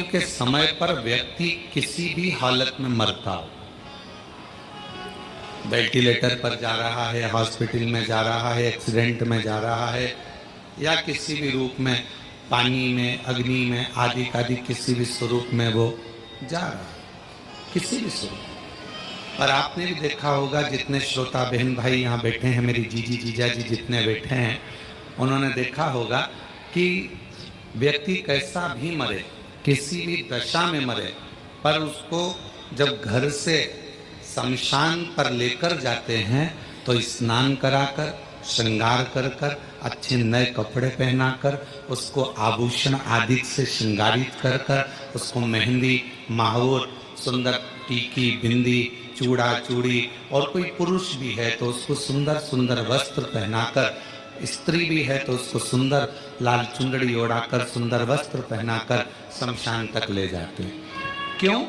के समय पर व्यक्ति किसी भी हालत में मरता हो, वेंटिलेटर पर जा रहा है, हॉस्पिटल में जा रहा है, एक्सीडेंट में जा रहा है, या किसी भी रूप में पानी में, अग्नि में, आदि किसी भी स्वरूप में वो जा रहा है, किसी भी स्वरूप। पर आपने भी देखा होगा, जितने श्रोता बहन भाई यहाँ बैठे हैं, मेरी जीजी जीजा जी जितने बैठे हैं, उन्होंने देखा होगा कि व्यक्ति कैसा भी मरे, किसी भी दशा में मरे, पर उसको जब घर से शमशान पर लेकर जाते हैं तो स्नान कराकर, श्रृंगार कर कर, अच्छे नए कपड़े पहनाकर, उसको आभूषण आदि से श्रृंगारित कर कर, उसको मेहंदी, माहौर, सुंदर टीकी, बिंदी, चूड़ा चूड़ी, और कोई पुरुष भी है तो उसको सुंदर सुंदर वस्त्र पहनाकर, स्त्री भी है तो उसको सुंदर लाल चुंदड़ी ओढ़ाकर, सुंदर वस्त्र पहनाकर शमशान तक ले जाते हैं। क्यों?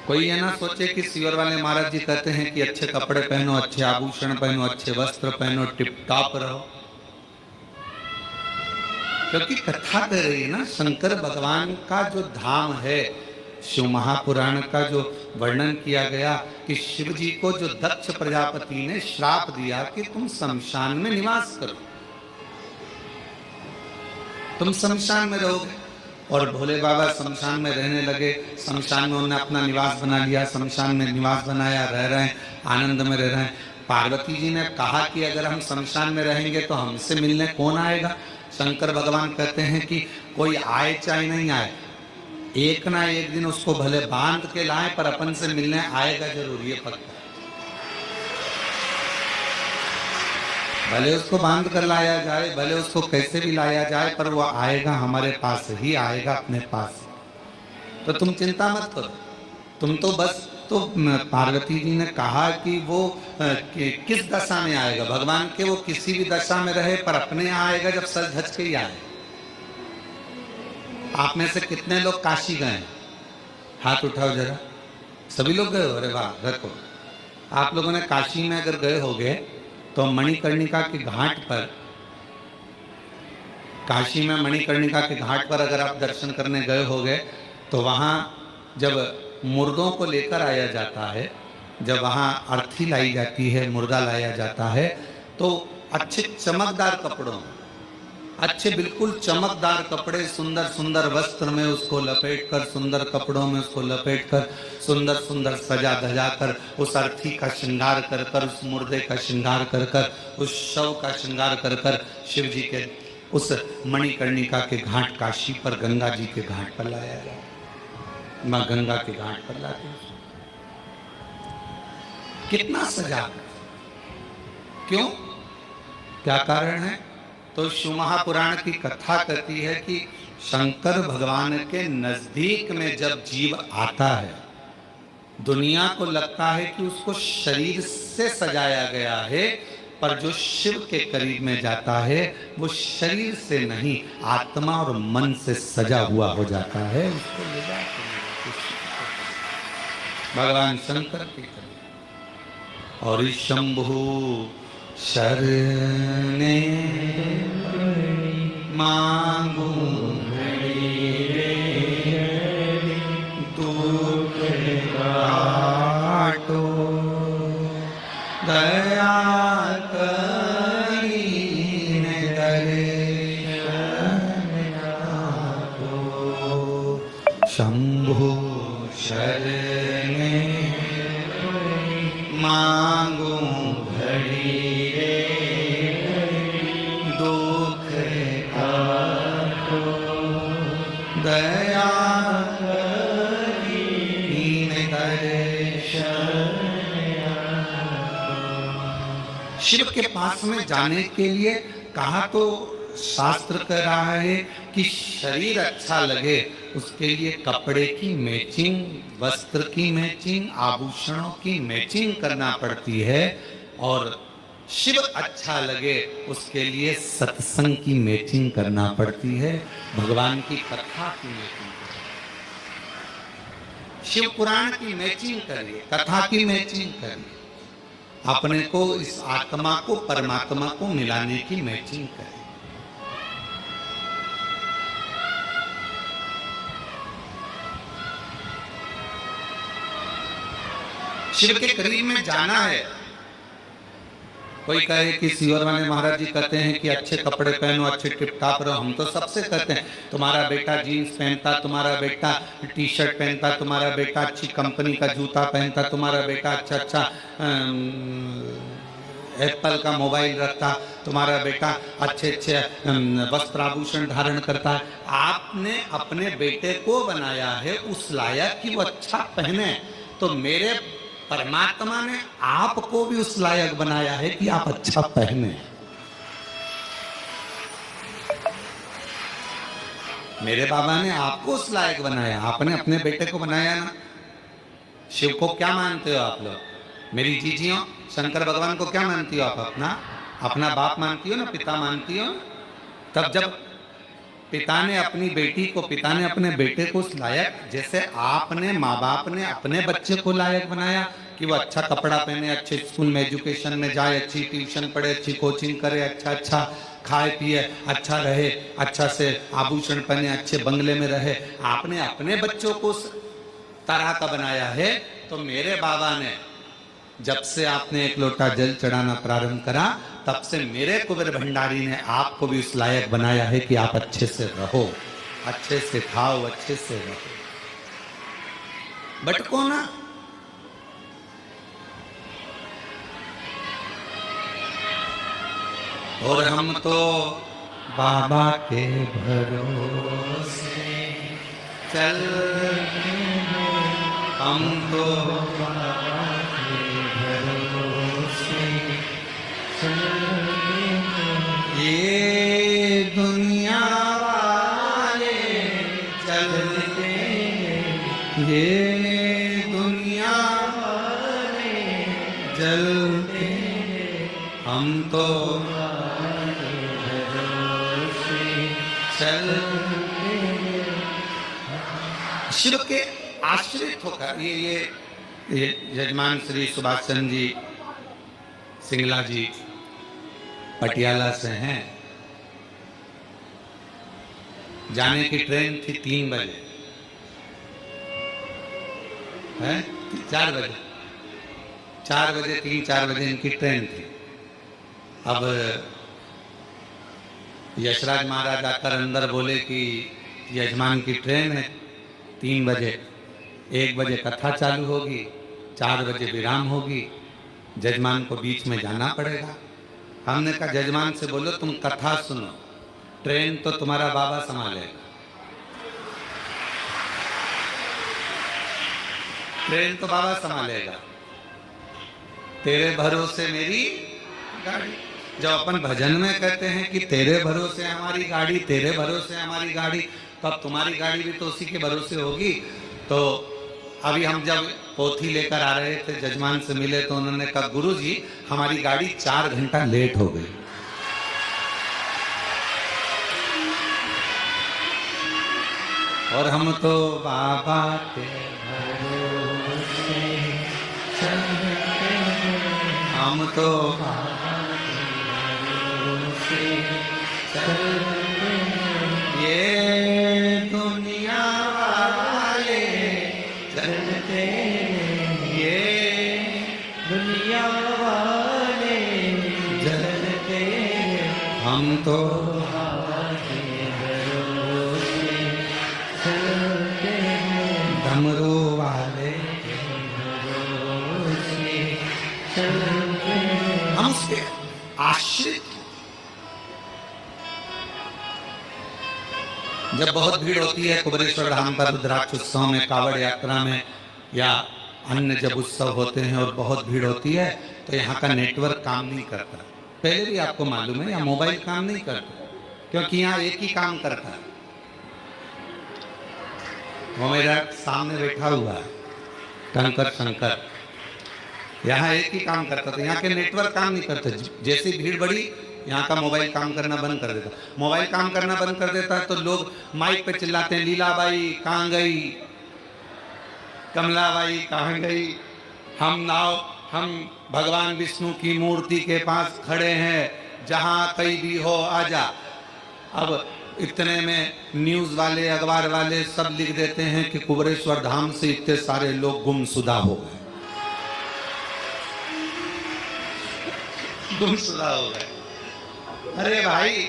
कोई ये ना सोचे कि सीवर वाले महाराज जी कहते हैं कि अच्छे कपड़े पहनो, अच्छे आभूषण पहनो, अच्छे वस्त्र पहनो, टिप टॉप रहो। क्योंकि कथा कह रही है ना, शंकर भगवान का जो धाम है, शिव महापुराण का जो वर्णन किया गया कि शिव जी को जो दक्ष प्रजापति ने श्राप दिया कि तुम शमशान में निवास करो, तुम शमशान में रहोगे, और भोले बाबा शमशान में रहने लगे। शमशान में उन्होंने अपना निवास बना लिया, शमशान में निवास बनाया, रह रहे हैं, आनंद में रह रहे हैं। पार्वती जी ने कहा कि अगर हम शमशान में रहेंगे तो हमसे मिलने कौन आएगा? शंकर भगवान कहते हैं कि कोई आए चाहे नहीं आए, एक ना एक दिन उसको भले बांध के लाए, पर अपन से मिलने आएगा जरूर, ये पक्का। भले उसको बांध कर लाया जाए, भले उसको कैसे भी लाया जाए, पर वो आएगा, हमारे पास ही आएगा, अपने पास। तो तुम चिंता मत करो, तुम तो बस, तो पार्वती जी ने कहा कि वो किस दशा में आएगा, भगवान के वो किसी भी दशा में रहे, पर अपने यहाँ आएगा जब सज धज के ही आए। आप में से कितने लोग काशी गए? हाथ उठाओ जरा। सभी लोग गए हो? अरे वाह, रखो। आप लोगों ने काशी में अगर गए होगे तो मणिकर्णिका के घाट पर, काशी में मणिकर्णिका के घाट पर अगर आप दर्शन करने गए होगे तो वहाँ जब मुर्दों को लेकर आया जाता है, जब वहाँ अर्थी लाई जाती है, मुर्दा लाया जाता है, तो अच्छे चमकदार कपड़ों, अच्छे बिल्कुल चमकदार कपड़े, सुंदर सुंदर वस्त्र में उसको लपेट कर, सुंदर कपड़ों में उसको लपेट कर, सुंदर सुंदर सजा धजा कर, उस अर्थी का श्रृंगार कर कर, उस मुर्दे का श्रृंगार कर कर, उस शव का श्रृंगार कर कर, शिव जी के उस मणिकर्णिका के घाट, काशी पर गंगा जी के घाट पर लाया जाए। माँ गंगा के घाट पर लाते हैं। कितना सजा, क्यों, क्या कारण है? तो शिव महापुराण की कथा कहती है कि शंकर भगवान के नजदीक में जब जीव आता है, दुनिया को लगता है कि उसको शरीर से सजाया गया है, पर जो शिव के करीब में जाता है वो शरीर से नहीं, आत्मा और मन से सजा हुआ हो जाता है। उसको ले जाते हैं भगवान शंकर के करीब। और शंभु शरणे मांगू दुख काटो, दया करीन दर्शन आपो। शंभु शरणे मांगू दया करीन दर्शन। शिव के पास में जाने के लिए कहा तो शास्त्र कह रहा है कि शरीर अच्छा लगे उसके लिए कपड़े की मैचिंग, वस्त्र की मैचिंग, आभूषणों की मैचिंग करना पड़ती है, और शिव अच्छा लगे उसके लिए सत्संग की मैचिंग करना पड़ती है, भगवान की कथा की मैचिंग करिए, शिव पुराण की मैचिंग करिए, कथा की मैचिंग करिए, अपने को, इस आत्मा को परमात्मा को मिलाने की मैचिंग करिए। शिव के करीब में जाना है। कोई कहे कि सीवर वाले महाराज जी कहते हैं कि अच्छे कपड़े पहनो, अच्छे टिपटाप रहो। हम तो सबसे कहते हैं, तुम्हारा बेटा जीन्स पहनता, तुम्हारा बेटा टी शर्ट पहनता, तुम्हारा बेटा अच्छी कंपनी का जूता पहनता, तुम्हारा बेटा अच्छा अच्छा एप्पल का मोबाइल रखता, तुम्हारा बेटा अच्छे अच्छे वस्त्र आभूषण धारण करता है। आपने अपने बेटे को बनाया है उस लायक कि वो अच्छा पहने, तो मेरे परमात्मा ने आपको भी उस लायक बनाया है कि आप अच्छा पहने। मेरे बाबा ने आपको उस लायक बनाया, आपने अपने बेटे को बनाया ना। शिव को क्या मानते हो आप लोग? मेरी जीजियों, शंकर भगवान को क्या मानती हो आप? अपना बाप मानती हो ना, पिता मानती हो। तब जब पिता ने अपनी बेटी को, पिता ने अपने बेटे को उस लायक, जैसे आपने माँ बाप ने अपने बच्चे को लायक बनाया कि वो अच्छा कपड़ा पहने, अच्छे स्कूल में एजुकेशन में जाए, अच्छी ट्यूशन पढ़े, अच्छी कोचिंग करे, अच्छा अच्छा खाए पिए, अच्छा रहे, अच्छा से आभूषण पहने, अच्छे बंगले में रहे। आपने अपने बच्चों को उस तरह का बनाया है। तो मेरे बाबा ने, जब से आपने एक लोटा जल चढ़ाना प्रारंभ करा, तब से मेरे कुबेर भंडारी ने आपको भी उस लायक बनाया है कि आप अच्छे से रहो, अच्छे से खाओ, अच्छे से रहो, भटको ना। और हम तो बाबा के भरोसे चल, हम तो बाबा के भरोसे चल, ये दुनिया वाले चलते, ये दुनिया वाले चलते, हम तो शिव के आश्रित होकर ये यजमान श्री सुभाष चंद्र जी सिंगला जी पटियाला से हैं। जाने की ट्रेन थी 3 बजे, है 4 बजे, 3-4 बजे इनकी ट्रेन थी। अब यशराज महाराज आकर अंदर बोले कि यजमान की ट्रेन है 3 बजे, 1 बजे कथा चालू होगी, 4 बजे विराम होगी, जजमान को बीच में जाना पड़ेगा। हमने कहा जजमान से बोलो तुम कथा सुनो, ट्रेन तो तुम्हारा बाबा संभालेगा, ट्रेन तो बाबा संभालेगा, तेरे भरोसे मेरी गाड़ी। जब अपन भजन में कहते हैं कि तेरे भरोसे हमारी गाड़ी, तेरे भरोसे हमारी गाड़ी, तो अब तुम्हारी गाड़ी भी तो उसी के भरोसे होगी। तो अभी हम जब पोथी लेकर आ रहे थे, जजमान से मिले तो उन्होंने कहा गुरुजी हमारी गाड़ी 4 घंटा लेट हो गई। और हम तो बाबा के भरोसे चलते, हम तो बाबा के भरोसे चलते, ये दुनिया वाले चलते, ये दुनिया वाले चलते, हम तो बाबा के भरोसे चलते, डमरू वाले के भरोसे चलते, हम उसके आश्रित। जब बहुत भीड़ होती है कुबेरेश्वर धाम पर रुद्राक्ष उत्सव में, कावड़ यात्रा में, या अन्य जब उत्सव होते हैं और बहुत भीड़ होती है, तो यहाँ का नेटवर्क काम नहीं करता। पहले भी आपको मालूम है, यहाँ मोबाइल काम नहीं करता, क्योंकि यहाँ एक ही काम करता है। वो मेरा सामने बैठा हुआ है टंकर शंकर, यहाँ एक ही काम करता था। यहाँ के नेटवर्क काम नहीं करते। जैसी भीड़ बढ़ी, यहाँ का मोबाइल काम करना बंद कर देता। मोबाइल काम करना बंद कर देता है तो लोग माइक पे चिल्लाते हैं, लीलाबाई कहाँ गई, कमलाबाई कहाँ गई, हम भगवान विष्णु की मूर्ति के पास खड़े हैं, जहाँ कहीं भी हो आजा। अब इतने में न्यूज़ वाले, अखबार वाले सब लिख देते हैं कि कुबेरेश्वर धाम से इतने सारे लोग गुमशुदा हो गए। गुमशुदा हो गए। अरे भाई,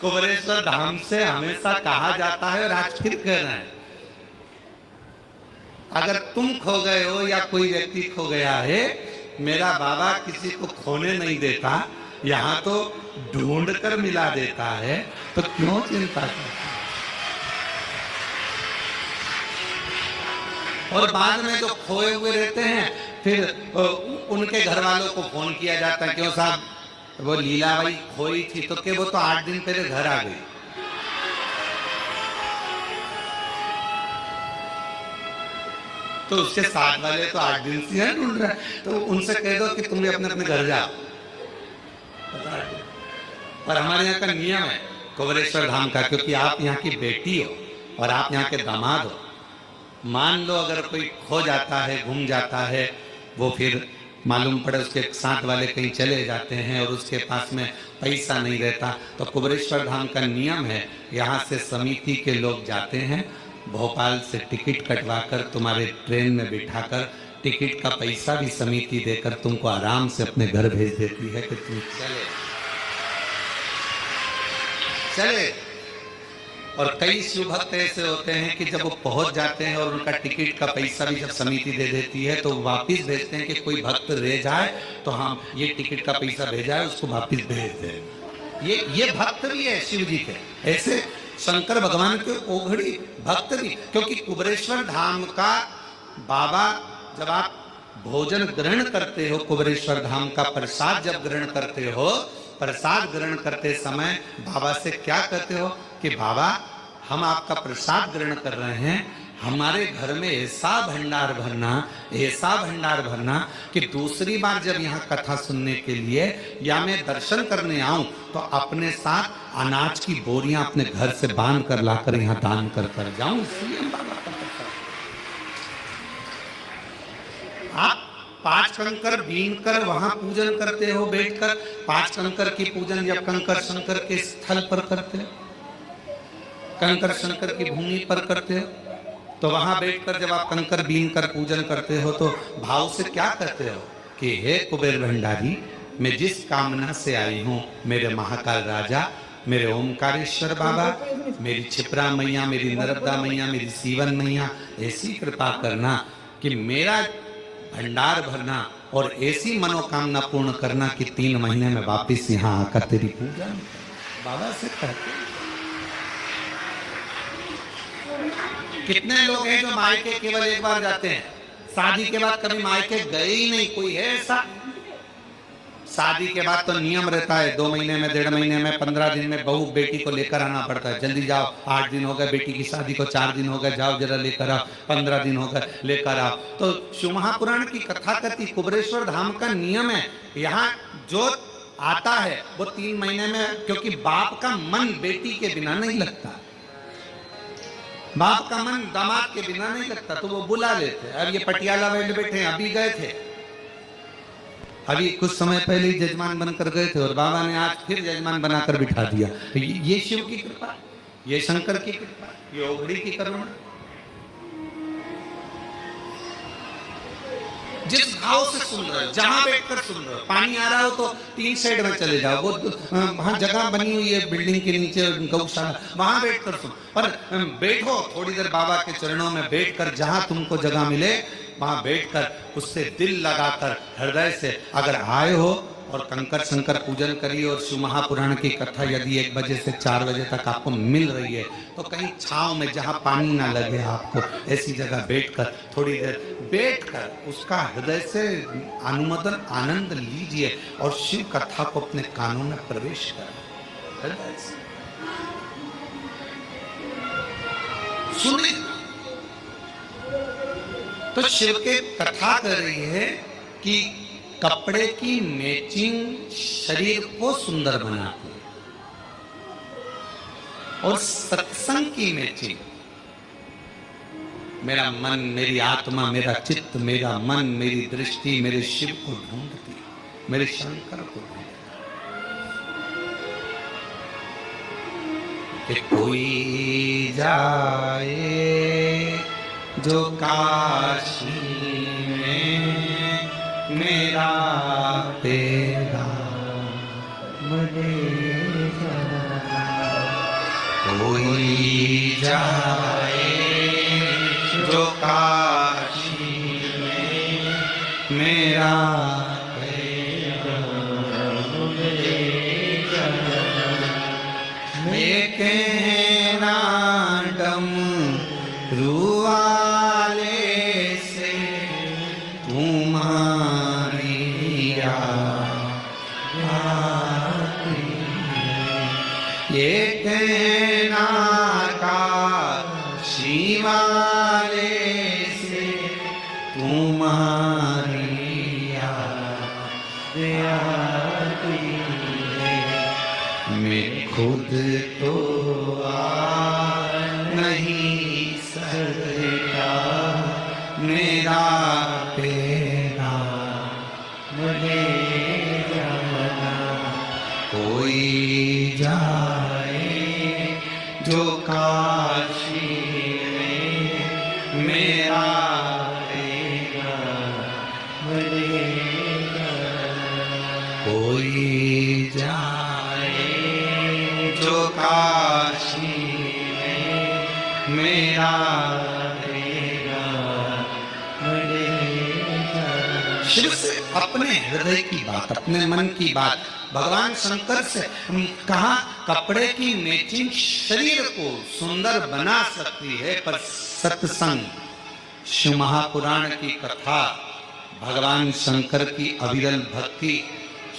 कुबरेश्वर धाम से हमेशा कहा जाता है और आज फिर कह रहे हैं, अगर तुम खो गए हो या कोई व्यक्ति खो गया है, मेरा बाबा किसी को खोने नहीं देता, यहाँ तो ढूंढ कर मिला देता है, तो क्यों चिंता करते? और बाद में जो खोए हुए रहते हैं, फिर उनके घर वालों को फोन किया जाता है, क्यों साहब वो लीलाबाई खोई थी, तो क्या वो तो 8 दिन पहले घर आ गई। तो उसके साथ वाले तो 8 दिन से हैं ढूंढ रहे हैं, तो उनसे कह दो कि तुम भी अपने अपने घर जाओ। पर हमारे यहाँ का नियम है कुबरेश्वर धाम का, क्योंकि आप यहाँ की बेटी हो और आप यहाँ के दामाद हो। मान लो अगर कोई खो जाता है, गुम जाता है, वो फिर मालूम पड़े उसके साथ वाले कहीं चले जाते हैं और उसके पास में पैसा नहीं रहता, तो कुबरेश्वर धाम का नियम है, यहाँ से समिति के लोग जाते हैं, भोपाल से टिकट कटवाकर तुम्हारे ट्रेन में बिठाकर, टिकट का पैसा भी समिति देकर तुमको आराम से अपने घर भेज देती है कि तुम चले। और कई शिव भक्त ऐसे होते हैं कि जब वो पहुंच जाते हैं और उनका टिकट का पैसा भी जब समिति दे देती है, तो वापस भेजते हैं कि कोई भक्त रह जाए तो हम ये टिकट का पैसा भेजा है उसको वापस भेज दें। ये भक्त भी है शिव जी के, ऐसे शंकर भगवान के ओघड़ी भक्त भी। क्योंकि कुबरेश्वर धाम का बाबा, जब आप भोजन ग्रहण करते हो, कुबरेश्वर धाम का प्रसाद जब ग्रहण करते हो, प्रसाद ग्रहण करते समय बाबा से क्या कहते हो कि बाबा हम आपका प्रसाद ग्रहण कर रहे हैं, हमारे घर में ऐसा भंडार भरना कि दूसरी बार जब यहाँ कथा सुनने के लिए या मैं दर्शन करने आऊं तो अपने साथ अनाज की बोरियां अपने घर से बांध कर लाकर यहाँ दान कर जाऊं। इसलिए हम बाबा का प्रसाद, आप 5 कंकर बीन कर वहां पूजन करते हो बैठकर। 5 कंकर की पूजन जब कंकर शंकर के स्थल पर करते हो, कंकर शंकर की भूमि पर करते हो, तो वहां बैठकर जब आप कंकर बीन कर पूजन करते हो तो भाव से क्या कहते हो कि हे कुबेर भंडारी, मैं जिस कामना से आई हूं, मेरे महाकाल राजा, मेरे ओमकारेश्वर बाबा, मेरी क्षिप्रा मैया, मेरी नर्मदा मैया, मेरी सीवन मैया, ऐसी कृपा करना कि मेरा भंडार भरना और ऐसी मनोकामना पूर्ण करना कि 3 महीने में वापिस यहाँ आकर तेरी पूजा बाबा से कहते। कितने लोग हैं जो मायके केवल एक बार जाते हैं, शादी के बाद कभी मायके गए ही नहीं, कोई है ऐसा? शादी के बाद तो नियम रहता है 2 महीने में, 1.5 महीने में, 15 दिन में बहू बेटी को लेकर आना पड़ता है। जल्दी जाओ, 8 दिन हो गए बेटी की शादी को, 4 दिन हो गए, जाओ जरा लेकर आओ, 15 दिन हो गए लेकर आओ। तो शिव महापुराण की कथा कहती कुबरेश्वर धाम का नियम है, यहाँ जो आता है वो 3 महीने में, क्योंकि बाप का मन बेटी के बिना नहीं लगता, बाप का मन दामाद के बिना नहीं लगता, तो वो बुला लेते। अब ये पटियाला वाले बैठे हैं, अभी गए थे, अभी कुछ समय पहले ही जजमान बनकर गए थे और बाबा ने आज फिर जजमान बनाकर बिठा दिया। तो ये शिव की कृपा, ये शंकर की कृपा, ये ओघड़ी की करुणा। जिस भाव से सुन रहे हो, जहां बैठकर सुन रहे हो, पानी आ रहा हो तो 3 साइड में चले जाओ, वो वहां जगह बनी हुई है बिल्डिंग के नीचे गौशाला, वहां बैठकर सुनो। पर बैठो थोड़ी देर बाबा के चरणों में बैठकर, जहां तुमको जगह मिले वहां बैठकर उससे दिल लगाकर हृदय से अगर आए हो और कंकर शंकर पूजन करिए और शिव महापुराण की कथा यदि 1 बजे से 4 बजे तक आपको मिल रही है तो कहीं छांव में जहां पानी ना लगे आपको, ऐसी जगह बैठकर थोड़ी देर बैठकर उसका हृदय से अनुमोदन आनंद लीजिए और शिव कथा को अपने कानों में प्रवेश करें, हृदय से सुने। तो शिव के कथा कर रही है कि कपड़े की मैचिंग शरीर को सुंदर बनाती है और सत्संग की मैचिंग मेरा मन, मेरी आत्मा, मेरा चित्त, मेरा मन, मेरी दृष्टि मेरे शिव को ढूंढती है, मेरे शंकर को ढूंढती। कोई जाए जो काशी में मेरा तेरा जाए जो काशी में मेरा कहना डम रुआले से तुम्हारी ये कहना का शिवाले से तुम्हारी मैं खुद तो नहीं सकता मेरा पेरा मुझे जाना कोई जाए जो काशी में मेरा पेरा मुझे कोई जाए जो काशी में मेरा शिव से अपने हृदय की बात, अपने मन की बात भगवान शंकर से कहा, कपड़े की मैचिंग शरीर को सुंदर बना सकती है, पर सत्संग, शिव महापुराण की कथा, भगवान शंकर की अविरल भक्ति,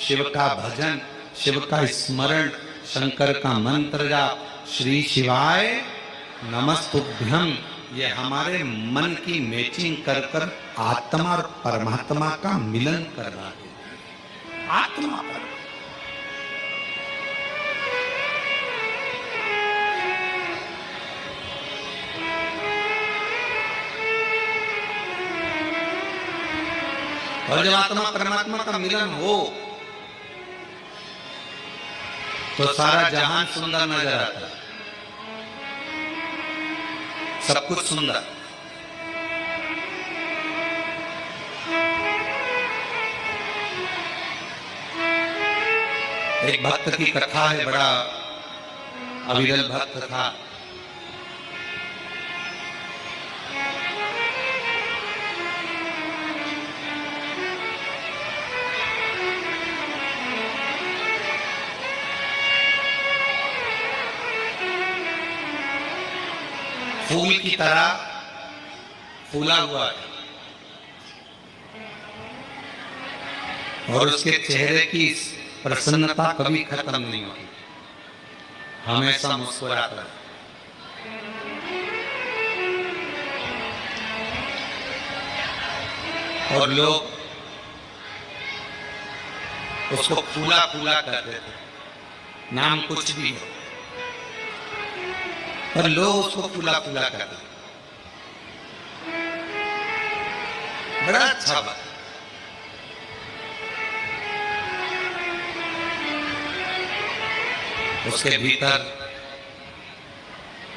शिव का भजन, शिव का स्मरण, शंकर का मंत्र जाप, श्री शिवाय नमस्तुभ्यम, ये हमारे मन की मैचिंग कर कर आत्मा और परमात्मा का मिलन कर रहा है। आत्मा पर और जब आत्मा परमात्मा का मिलन हो तो सारा जहान सुंदर नजर आता है, सब कुछ सुंदर। एक भक्त की कथा है, बड़ा अविरल भक्त था। फूल की तरह फूला हुआ है और उसके चेहरे की प्रसन्नता कभी खत्म नहीं होती, हमेशा मुस्कुराता है। और लोग उसको फूला फूला कहते थे, नाम कुछ भी हो, पर लोग उसको फूला फूला कहते। बड़ा अच्छा बात। उसके भीतर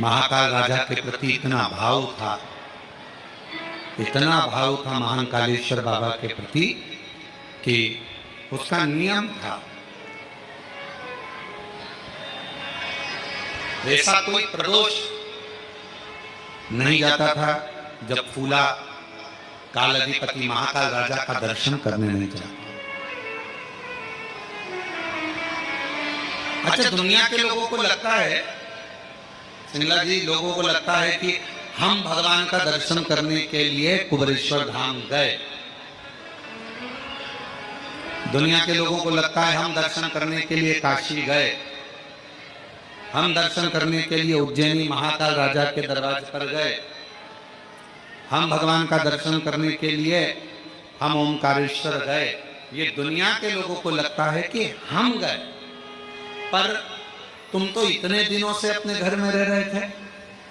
महाकाल राजा के प्रति इतना भाव था, इतना भाव था महाकालेश्वर बाबा के प्रति कि उसका नियम था, ऐसा कोई प्रदोष नहीं जाता था जब फूला काल अधिपति महाकाल राजा का दर्शन करने नहीं जाता। अच्छा, दुनिया के लोगों को लगता है, सिंगला जी, लोगों को लगता है कि हम भगवान का दर्शन करने के लिए कुबेरेश्वर धाम गए। दुनिया के लोगों को लगता है हम दर्शन करने के लिए काशी गए, हम दर्शन करने के लिए उज्जैनी महाकाल राजा के दरवाजे पर गए, हम भगवान का दर्शन करने के लिए हम ओमकारेश्वर गए। ये दुनिया के लोगों को लगता है कि हम गए, पर तुम तो इतने दिनों से अपने घर में रह रहे थे,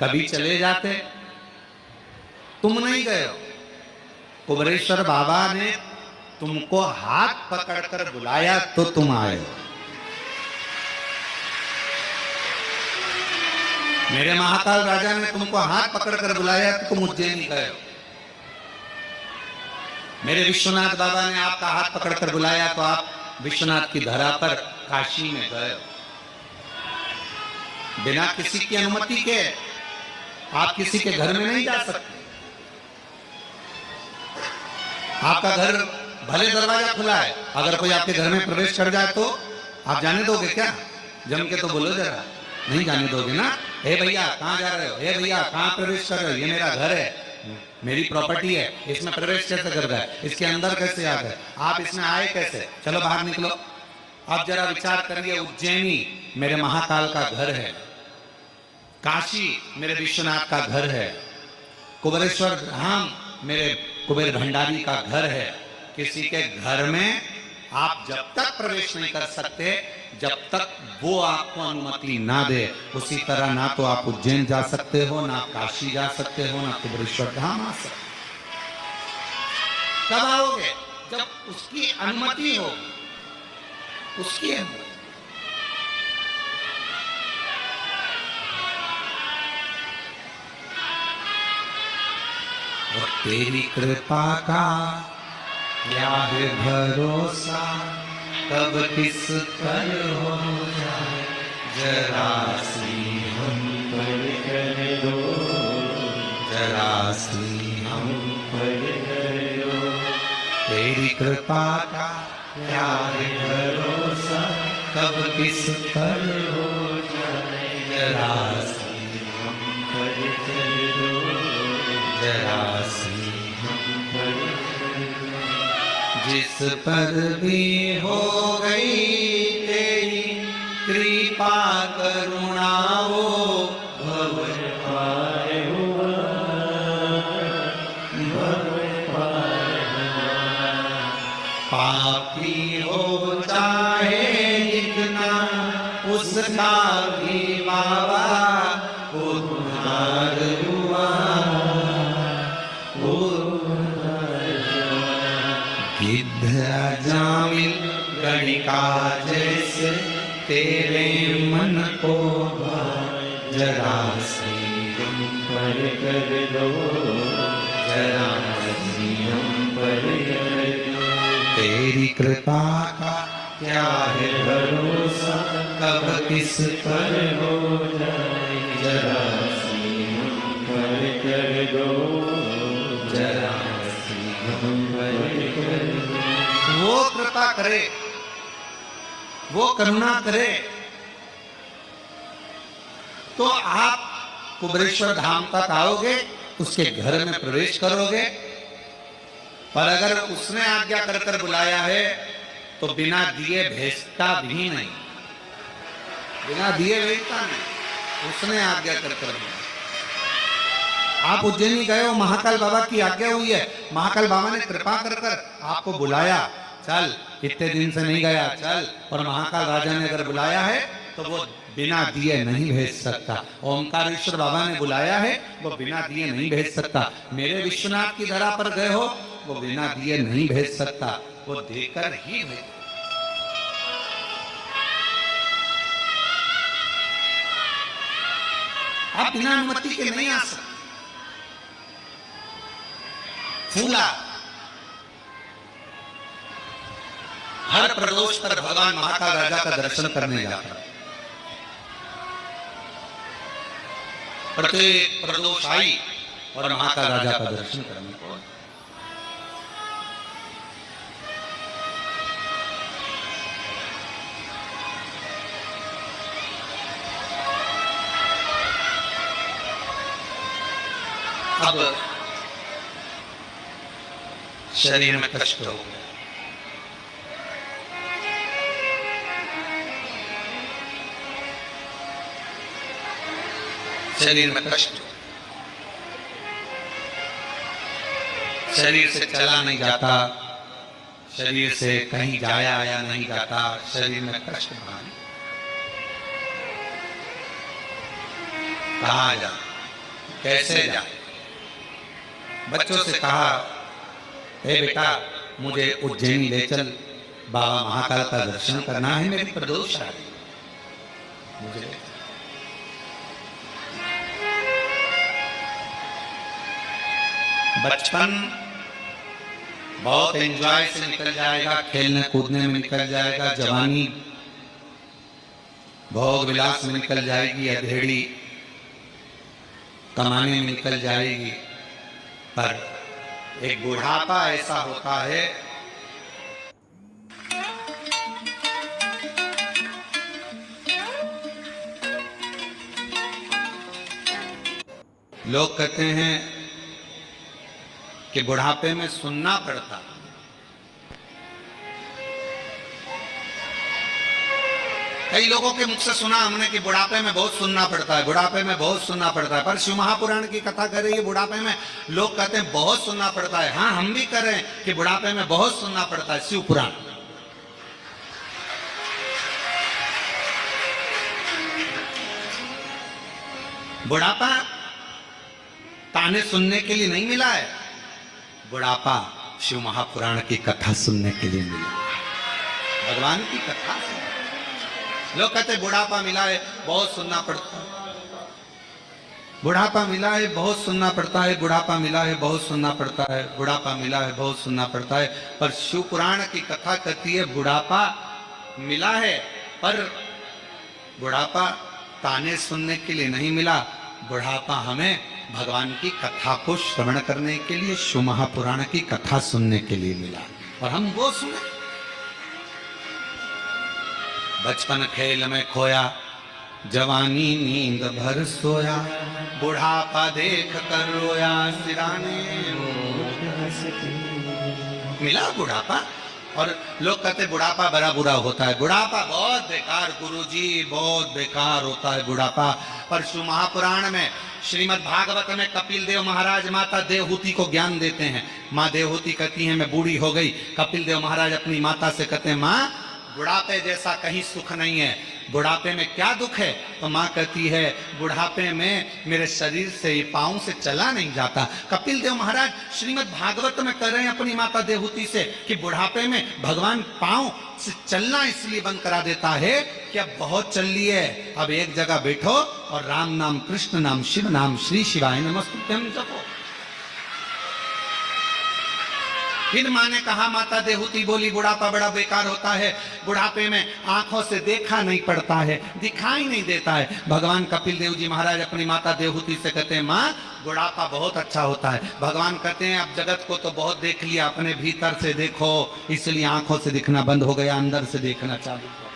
कभी चले जाते, तुम नहीं गए हो। कुबेरेश्वर बाबा ने तुमको हाथ पकड़कर बुलाया तो तुम आए हो। मेरे महाकाल राजा ने तुमको हाथ पकड़कर बुलाया तो तुम उज्जैन गए हो। मेरे विश्वनाथ बाबा ने आपका हाथ पकड़कर बुलाया तो आप विश्वनाथ की धरा पर काशी में गए हो। बिना किसी की अनुमति के आप किसी के घर में नहीं जा सकते। आपका घर भले दरवाजा खुला है, अगर कोई आपके घर में प्रवेश कर जाए तो आप जाने दोगे क्या? जम के तो बोलो जरा, नहीं जाने दोगे ना। हे भैया कहाँ जा रहे हो? हे भैया कहाँ प्रवेश कर रहे हो? ये मेरा घर है, मेरी प्रॉपर्टी है, इसमें प्रवेश कैसे कर गए? इसके अंदर कैसे आ गए? आप इसमें आए कैसे? चलो बाहर निकलो। अब जरा विचार करिए, उज्जैनी मेरे महाकाल का घर है, काशी मेरे विश्वनाथ का घर है, कुबेरेश्वर धाम मेरे कुबेर भंडारी का घर है। किसी के घर में आप जब तक प्रवेश नहीं कर सकते जब तक वो आपको अनुमति ना दे। उसी तरह ना तो आप उज्जैन जा सकते हो, ना काशी जा सकते हो, ना कुबेरेश्वर धाम आ सकते। कब आओगे? जब उसकी अनुमति होगी, उसकी अनुमति। और तेरी कृपा का क्या है भरोसा, कब किस पर हो जाए जरा सी हम पर कर दो, जरा सी हम पर कर दो। तेरी कृपा का क्या है भरोसा, कब किस पर हो जाए जरा सी हम पर कर दो, जरा सी हम पर कर दो। जिस पर भी हो गई तेरी कृपा करुणा वो भवन पार हुआ, भवन पार हुआ। पापी हो चाहे जितना उसका भी बाबा उद्धार हुआ, गिद्ध जामिल गणिका जैसे तेरे मन को जरा सी हम पर कर दो, जरा सी हम पर कर दो। तेरी कृपा का क्या है भरोसा, कब किस पर हो जाए जरा सी हम पर कर दो, जरा सी हम पर कर दो। वो कृपा करे, वो करुणा करे तो आप कुबेरेश्वर धाम तक आओगे, उसके घर में प्रवेश करोगे। पर अगर उसने आज्ञा कर कर बुलाया है तो बिना दिए भेजता भी नहीं, बिना दिए भेजता नहीं, उसने आज्ञा कर कर बुलाया। आप उज्जैनी गए हो, महाकाल बाबा की आज्ञा हुई है, महाकाल बाबा ने कृपा कर कर आपको बुलाया, चल इतने दिन से नहीं गया चल। और महाकाल राजा ने अगर बुलाया है तो वो बिना दिए नहीं भेज सकता। ओमकारेश्वर बाबा ने बुलाया है, वो बिना दिए नहीं भेज सकता। मेरे विश्वनाथ की धरा पर गए हो, वो बिना दिए नहीं भेज सकता, वो देकर ही भेज। आप बिना अनुमति के नहीं आ सकते। फूला हर प्रदोष पर भगवान महाकाल राजा का दर्शन करने जाता है। प्रत्येक प्रदोष आई और महाकाल राजा का दर्शन करने को। अब शरीर में कष्ट हो गया, शरीर में कष्ट, शरीर से चला नहीं जाता, शरीर से कहीं जाया आया नहीं जाता, शरीर में कष्ट भारी। कहाँ जाए, कैसे जाए? बच्चों से कहा, हे बेटा मुझे उज्जैनी ले चल, बाबा महाकाल का दर्शन करना है, मेरी प्रदोष आ रही, मुझे बचपन बहुत एंजॉय से निकल जाएगा, खेलने कूदने में निकल जाएगा, जवानी भोग विलास में निकल जाएगी, अधेड़ी कमाने में निकल जाएगी, पर एक बुढ़ापा ऐसा होता है लोग कहते हैं कि बुढ़ापे में सुनना पड़ता। कई लोगों के मुख से सुना हमने कि बुढ़ापे में बहुत सुनना पड़ता है, बुढ़ापे में बहुत सुनना पड़ता है। पर शिव महापुराण की कथा कर रही है बुढ़ापे में लोग कहते हैं बहुत सुनना पड़ता है। हाँ, हम भी कर रहे हैं कि बुढ़ापे में बहुत सुनना पड़ता है। शिव पुराण बुढ़ापा ताने सुनने के लिए नहीं मिला है, बुढ़ापा शिव महापुराण की कथा सुनने के लिए मिला, भगवान की कथा। लोग कहते बुढ़ापा मिला है बहुत सुनना पड़ता है, बुढ़ापा मिला है बहुत सुनना पड़ता है, बुढ़ापा मिला है बहुत सुनना पड़ता है, बुढ़ापा मिला है बहुत सुनना पड़ता है। पर शिव पुराण की कथा कहती है बुढ़ापा मिला है, पर बुढ़ापा ताने सुनने के लिए नहीं मिला, बुढ़ापा हमें भगवान की कथा को श्रवण करने के लिए, शिव महापुराण की कथा सुनने के लिए मिला। और हम वो सुने। बचपन खेल में खोया, जवानी नींद भर सोया, बुढ़ापा देख कर रोया, सिराने मिला बुढ़ापा। और लोग कहते बुढ़ापा बड़ा बुरा होता है, बुढ़ापा बहुत बेकार गुरुजी, बहुत बेकार होता है बुढ़ापा। पर शिव महापुराण में श्रीमद् भागवत में कपिल देव महाराज माता देवहूति को ज्ञान देते हैं। माँ देवहूति कहती है मैं बूढ़ी हो गई। कपिल देव महाराज अपनी माता से कहते हैं माँ बुढ़ापे जैसा कहीं सुख नहीं है, बुढ़ापे में क्या दुख है? तो माँ कहती है बुढ़ापे में मेरे शरीर से, पाँव से चला नहीं जाता। कपिल देव महाराज श्रीमद् भागवत में कह रहे हैं अपनी माता देवहूति से कि बुढ़ापे में भगवान पाँव से चलना इसलिए बंद करा देता है कि अब बहुत चल ली है, अब एक जगह बैठो और राम नाम, कृष्ण नाम, शिव नाम, श्री शिवाय नमस्तुभ्यम जपो। फिर माँ ने कहा, माता देवहूति बोली बुढ़ापा बड़ा बेकार होता है, बुढ़ापे में आंखों से देखा नहीं पड़ता है, दिखाई नहीं देता है। भगवान कपिल देव जी महाराज अपनी माता देवहूति से कहते हैं माँ बुढ़ापा बहुत अच्छा होता है। भगवान कहते हैं अब जगत को तो बहुत देख लिया, अपने भीतर से देखो, इसलिए आंखों से दिखना बंद हो गया, अंदर से देखना चालू हो,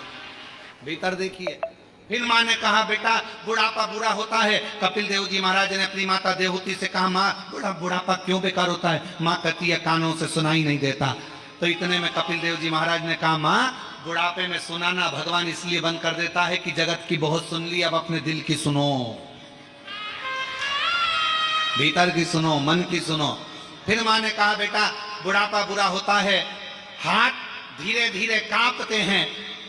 भीतर देखिए। फिर माँ ने कहा बेटा बुढ़ापा बुरा होता है। कपिल देव जी महाराज ने अपनी माता देवहूति से कहा माँ बुढ़ापा क्यों बेकार होता है? माँ कहती है कानों से सुनाई नहीं देता। तो इतने में कपिल देव जी महाराज ने कहा माँ बुढ़ापे में सुनाना भगवान इसलिए बंद कर देता है कि जगत की बहुत सुन ली, अब अपने दिल की सुनो, भीतर की सुनो, मन की सुनो। फिर माँ ने कहा बेटा बुढ़ापा बुरा होता है, हाथ धीरे धीरे कांपते हैं,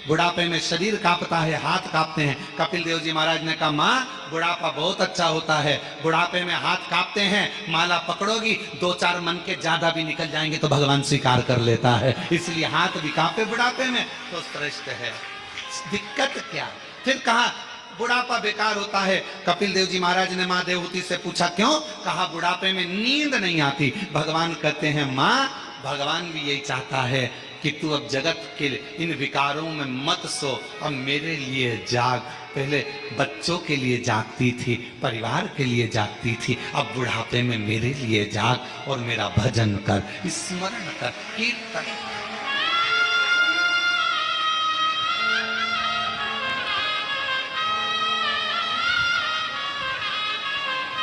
बुढ़ापे में शरीर कांपता है, हाथ कांपते हैं। कपिल देव जी महाराज ने कहा माँ बुढ़ापा बहुत अच्छा होता है, बुढ़ापे में हाथ कांपते हैं, माला पकड़ोगी 2-4 मन के ज्यादा भी निकल जाएंगे तो भगवान स्वीकार कर लेता है, इसलिए हाथ भी कांपे बुढ़ापे में तो श्रेष्ठ है, दिक्कत क्या? फिर कहा बुढ़ापा बेकार होता है। कपिल देव जी महाराज ने माँ देवहूति से पूछा क्यों? कहा बुढ़ापे में नींद नहीं आती। भगवान कहते हैं माँ भगवान भी यही चाहता है कि तू अब जगत के इन विकारों में मत सो, अब मेरे लिए जाग। पहले बच्चों के लिए जागती थी, परिवार के लिए जागती थी, अब बुढ़ापे में मेरे लिए जाग और मेरा भजन कर, स्मरण कर, कीर्तन।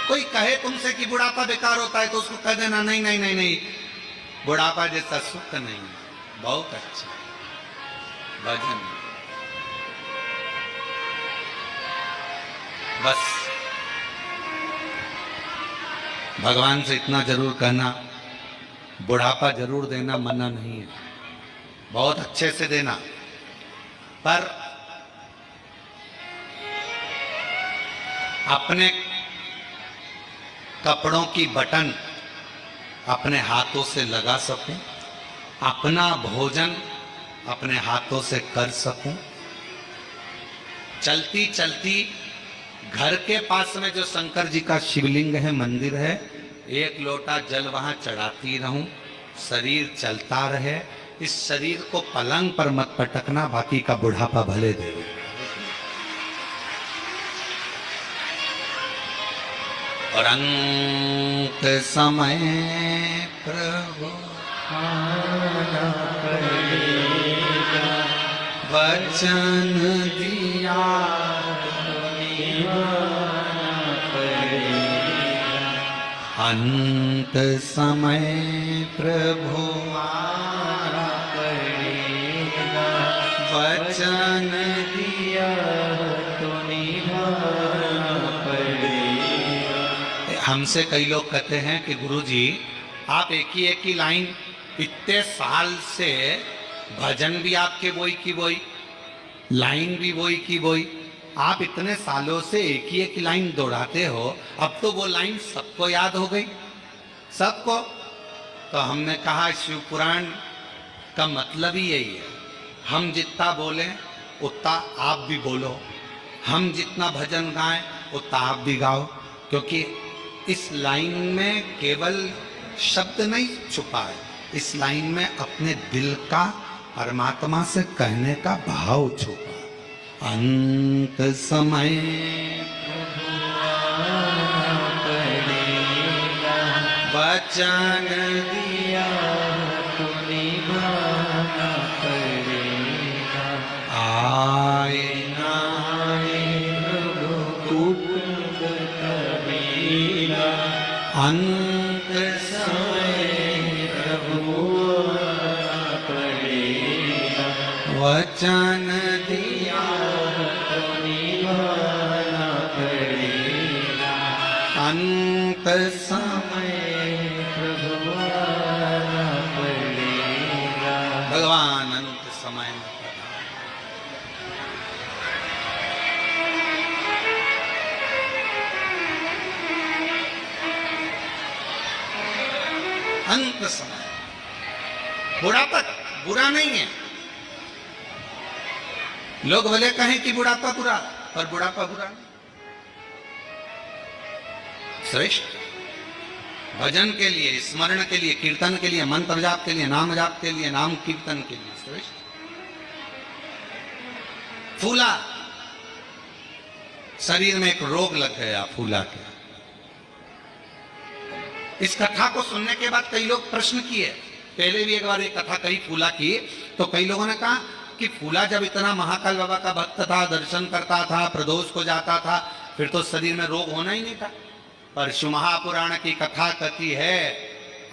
कोई कहे तुमसे कि बुढ़ापा बेकार होता है तो उसको कह देना नहीं नहीं नहीं नहीं, बुढ़ापा जैसा सुख नहीं, बहुत अच्छा भजन। बस भगवान से इतना जरूर कहना, बुढ़ापा जरूर देना, मना नहीं है, बहुत अच्छे से देना, पर अपने कपड़ों की बटन अपने हाथों से लगा सकूं, अपना भोजन अपने हाथों से कर सकूं, चलती चलती घर के पास में जो शंकर जी का शिवलिंग है, मंदिर है, 1 लोटा जल वहां चढ़ाती रहूं, शरीर चलता रहे। इस शरीर को पलंग पर मत पटकना, बाकी का बुढ़ापा भले दे दो। और अंत समय प्रभु आना पड़ेगा, वचन दिया निभाना पड़ेगा। अंत समय प्रभु आना पड़ेगा, वचन दिया तो निभाना पड़ेगा। हमसे कई लोग कहते हैं कि गुरुजी आप एक ही लाइन इतने साल से भजन भी आपके वही की वही, लाइन भी वही की वही, आप इतने सालों से एक ही लाइन दोहराते हो, अब तो वो लाइन सबको याद हो गई, सबको। तो हमने कहा शिव पुराण का मतलब ही यही है, हम जितना बोलें उतना आप भी बोलो, हम जितना भजन गाएं उतना आप भी गाओ, क्योंकि इस लाइन में केवल शब्द नहीं छुपा है, इस लाइन में अपने दिल का परमात्मा से कहने का भाव छुपा। अंत समय वचन दिया तो निभाना पड़ेगा, आए ना आए कुटुंब कबीरा, अंत समय प्रभु आना पड़ेगा, वचन दिया तो निभाना पड़ेगा, अंत समय प्रभु आना पड़ेगा। भगवान अंत समय में अंत समय, बुढ़ापा बुरा नहीं है, लोग भले कहें कि बुढ़ापा बुरा, पर बुढ़ापा बुरा नहीं, श्रेष्ठ। भजन के लिए, स्मरण के लिए, कीर्तन के लिए, मंत्र जाप के लिए, नाम जाप के लिए, नाम कीर्तन के लिए श्रेष्ठ। फूला, शरीर में एक रोग लग गया फूला के, इस कथा को सुनने के बाद कई लोग प्रश्न किए, पहले भी एक बार एक कथा कही फूला की, तो कई लोगों ने कहा कि फूला जब इतना महाकाल बाबा का भक्त था, दर्शन करता था, प्रदोष को जाता था, फिर तो शरीर में रोग होना ही नहीं था। पर शिव महापुराण की कथा कहती है,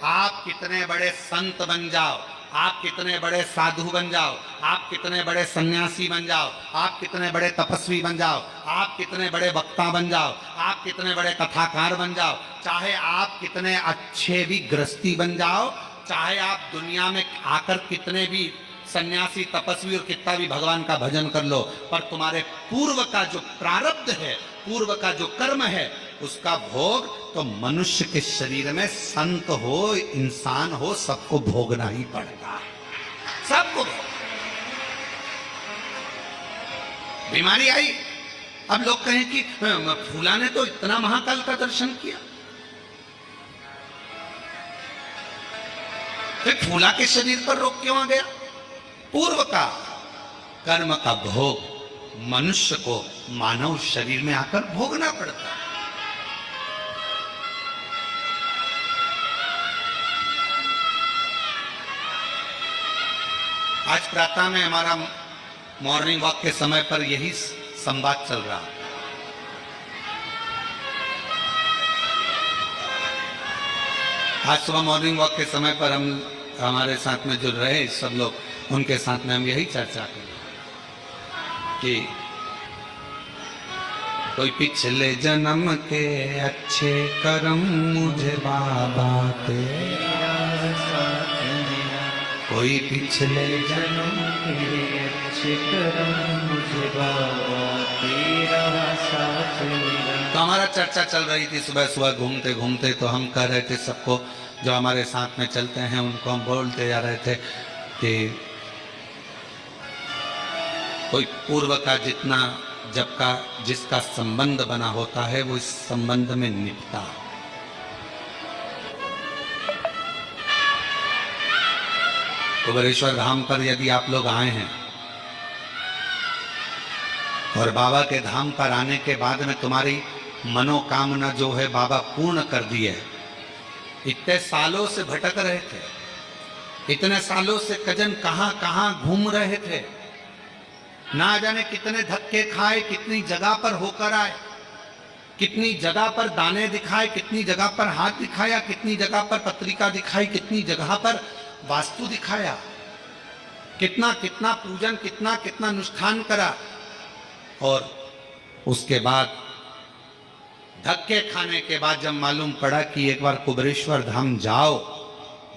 आप कितने बड़े संत बन जाओ, आप कितने बड़े साधु बन जाओ, आप कितने बड़े सन्यासी बन जाओ, आप कितने बड़े तपस्वी बन जाओ, आप कितने बड़े वक्ता बन जाओ, आप कितने बड़े कथाकार बन जाओ, चाहे आप कितने अच्छे भी गृहस्थी बन जाओ, चाहे आप दुनिया में आकर कितने भी सन्यासी तपस्वी और कितना भी भगवान का भजन कर लो, पर तुम्हारे पूर्व का जो प्रारब्ध है, पूर्व का जो कर्म है, उसका भोग तो मनुष्य के शरीर में संत हो, इंसान हो, सबको भोगना ही पड़ेगा, सबको। बीमारी आई, अब लोग कहें कि फूला ने तो इतना महाकाल का दर्शन किया, फिर फूला के शरीर पर रोग क्यों आ गया? पूर्व का कर्म का भोग मनुष्य को मानव शरीर में आकर भोगना पड़ता है। आज प्रातः में हमारा मॉर्निंग वॉक के समय पर यही संवाद चल रहा है। आज सुबह मॉर्निंग वॉक के समय पर हम हमारे साथ में जुड़ रहे सब लोग, उनके साथ में हम यही चर्चा करें कि कोई पिछले जन्म के अच्छे कर्म मुझे बाबा तेरा साथ मिला, कोई पिछले जन्म के अच्छे कर्म मुझे बाबा तेरा साथ मिला। तो हमारा चर्चा चल रही थी सुबह सुबह घूमते घूमते, तो हम कह रहे थे सबको जो हमारे साथ में चलते हैं उनको हम बोलते जा रहे थे कि कोई पूर्व का जितना जब का जिसका संबंध बना होता है वो इस संबंध में निपटा। कुबेरेश्वर धाम पर यदि आप लोग आए हैं और बाबा के धाम पर आने के बाद में तुम्हारी मनोकामना जो है बाबा पूर्ण कर दी है। इतने सालों से भटक रहे थे, इतने सालों से कजन कहां कहां घूम रहे थे, ना जाने कितने धक्के खाए, कितनी जगह पर होकर आए, कितनी जगह पर दाने दिखाए, कितनी जगह पर हाथ दिखाया, कितनी जगह पर पत्रिका दिखाई, कितनी जगह पर वास्तु दिखाया, कितना कितना पूजन, कितना कितना अनुष्ठान करा। और उसके बाद धक्के खाने के बाद जब मालूम पड़ा कि एक बार कुबेरेश्वर धाम जाओ,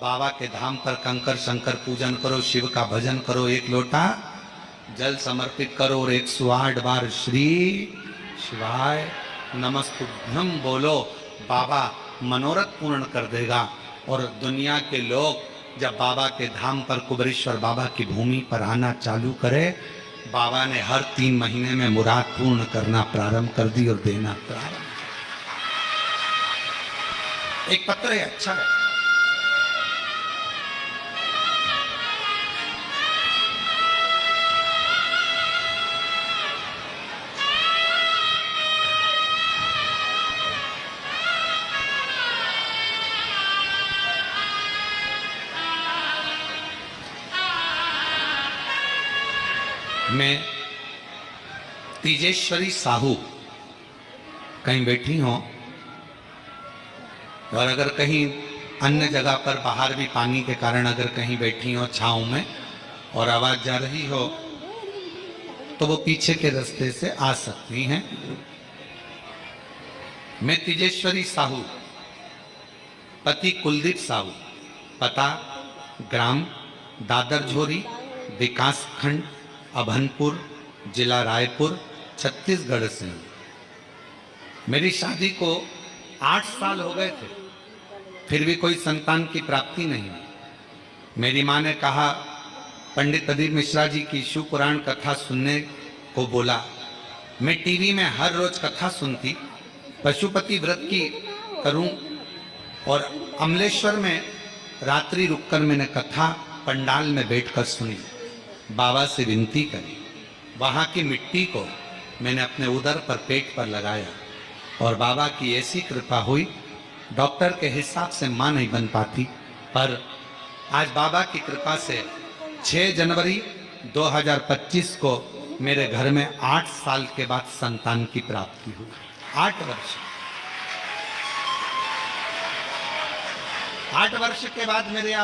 बाबा के धाम पर कंकर शंकर पूजन करो, शिव का भजन करो, एक लोटा जल समर्पित करो और 108 बार श्री शिवाय नमस्तुभ्यम बोलो, बाबा मनोरथ पूर्ण कर देगा। और दुनिया के लोग जब बाबा के धाम पर कुबेरेश्वर बाबा की भूमि पर आना चालू करे, बाबा ने हर 3 महीने में मुराद पूर्ण करना प्रारंभ कर दी और देना प्रारंभ। एक पत्र है, अच्छा है। मैं तेजेश्वरी साहू कहीं बैठी हो और अगर कहीं अन्य जगह पर बाहर भी पानी के कारण अगर कहीं बैठी हो छांव में और आवाज जा रही हो तो वो पीछे के रास्ते से आ सकती हैं। मैं तेजेश्वरी साहू, पति कुलदीप साहू, पता ग्राम दादर झोरी, विकास खंड अभनपुर, जिला रायपुर, छत्तीसगढ़ से हूं। मेरी शादी को 8 साल हो गए थे, फिर भी कोई संतान की प्राप्ति नहीं। मेरी माँ ने कहा, पंडित अदीप मिश्रा जी की शिव पुराण कथा सुनने को बोला। मैं टीवी में हर रोज कथा सुनती, पशुपति व्रत की करूं और अमलेश्वर में रात्रि रुककर मैंने कथा पंडाल में बैठकर सुनी। बाबा से विनती करी, वहाँ की मिट्टी को मैंने अपने उदर पर पेट पर लगाया और बाबा की ऐसी कृपा हुई, डॉक्टर के हिसाब से मां नहीं बन पाती, पर आज बाबा की कृपा से 6 जनवरी 2025 को मेरे घर में 8 साल के बाद संतान की प्राप्ति हुई। 8 वर्ष, 8 वर्ष के बाद मेरे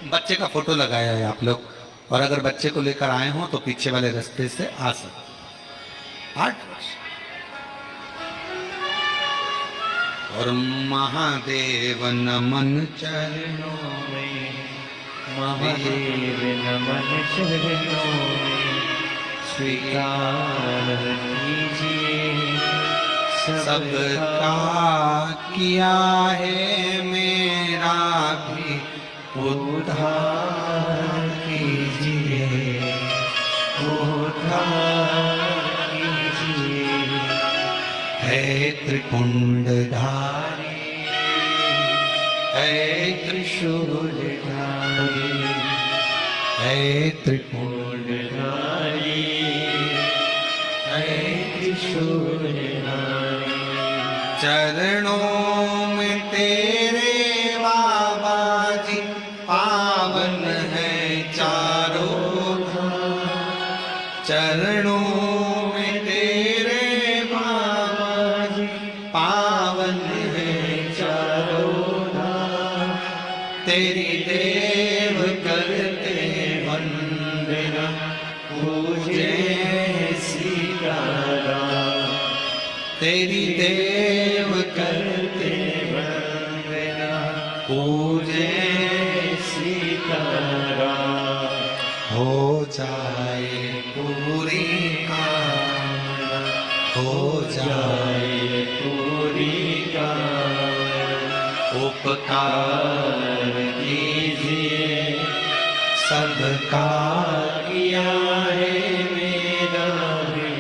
बच्चे का फोटो लगाया है आप लोग, और अगर बच्चे को लेकर आए हो तो पीछे वाले रास्ते से आ सकते। 8 वर्ष। और महादेव नमन चरणों में, महादेव नमन चरणों में, स्वीकार कीजिए सबका किया है, मेरा भी उद्धार कीजिए, उद्धार कीजिए। है त्रिपुंडधारी, है त्रिशूलधारी, है त्रिपुंडधारी, है त्रिशूलधारी। चरणों में तेरे बाबा जी पावन है चारों धाम, चरणों में तेरे बाबा जी पावन है चारों धाम। तेरी देव करते वंदना, पूजे सीताराम। तेरी देव करते वंदना, पूजे सीताराम। हो जाए पूरी कामना, हो जाए पूरी कामना। उपकार कीजिए सबका किया है मेरा भी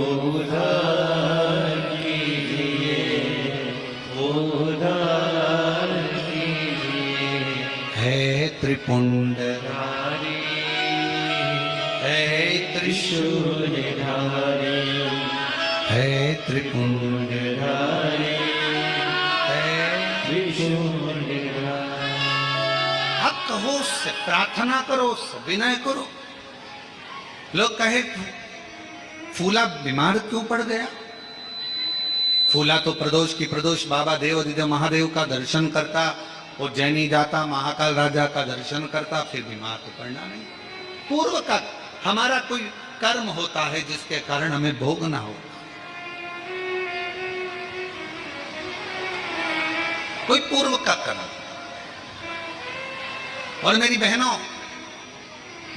उद्धार कीजिए, उद्धार कीजिए। है त्रिपुंडधारी, है त्रिशूलधारी, त्रिशूलधारी, है त्रिपुंड धारी है। त्रिशूल हक हो उससे, प्रार्थना करो उससे, विनय करो। लोग कहे फूला बीमार क्यों पड़ गया? फूला तो प्रदोष की प्रदोष बाबा देव महादेव का दर्शन करता, उज्जैनी जाता, महाकाल राजा का दर्शन करता, फिर बीमार तो पड़ना नहीं। पूर्व का हमारा कोई कर्म होता है जिसके कारण हमें भोगना हो, कोई पूर्व का कर्म। और मेरी बहनों,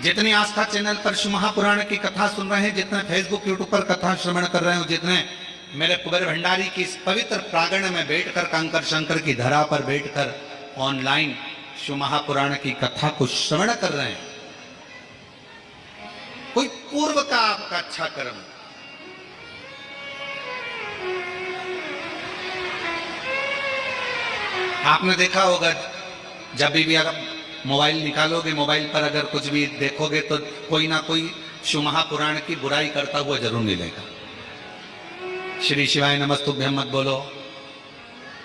जितनी आस्था चैनल पर शिव महापुराण की कथा सुन रहे हैं, जितने फेसबुक यूट्यूब पर कथा श्रवण कर रहे हो, जितने मेरे कुबेर भंडारी की इस पवित्र प्रांगण में बैठकर, कंकर शंकर की धरा पर बैठकर ऑनलाइन शिव महापुराण की कथा को श्रवण कर रहे हैं, कोई पूर्व का आपका अच्छा कर्म। आपने देखा होगा, जब भी अगर मोबाइल निकालोगे, मोबाइल पर अगर कुछ भी देखोगे तो कोई ना कोई शिव महापुराण की बुराई करता हुआ जरूर मिलेगा। श्री शिवाय नमस्तुभ्यम मत बोलो,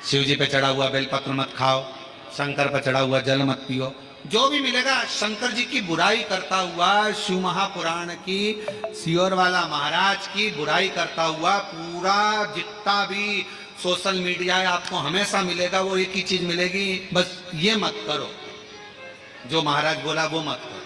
शिव जी पे चढ़ा हुआ बेलपत्र मत खाओ, शंकर पर चढ़ा हुआ जल मत पियो, जो भी मिलेगा शंकर जी की बुराई करता हुआ, शिव महापुराण की, सियोर वाला महाराज की बुराई करता हुआ पूरा जितना भी सोशल मीडिया है आपको हमेशा मिलेगा। वो एक ही चीज मिलेगी, बस ये मत करो, जो महाराज बोला वो मत करो।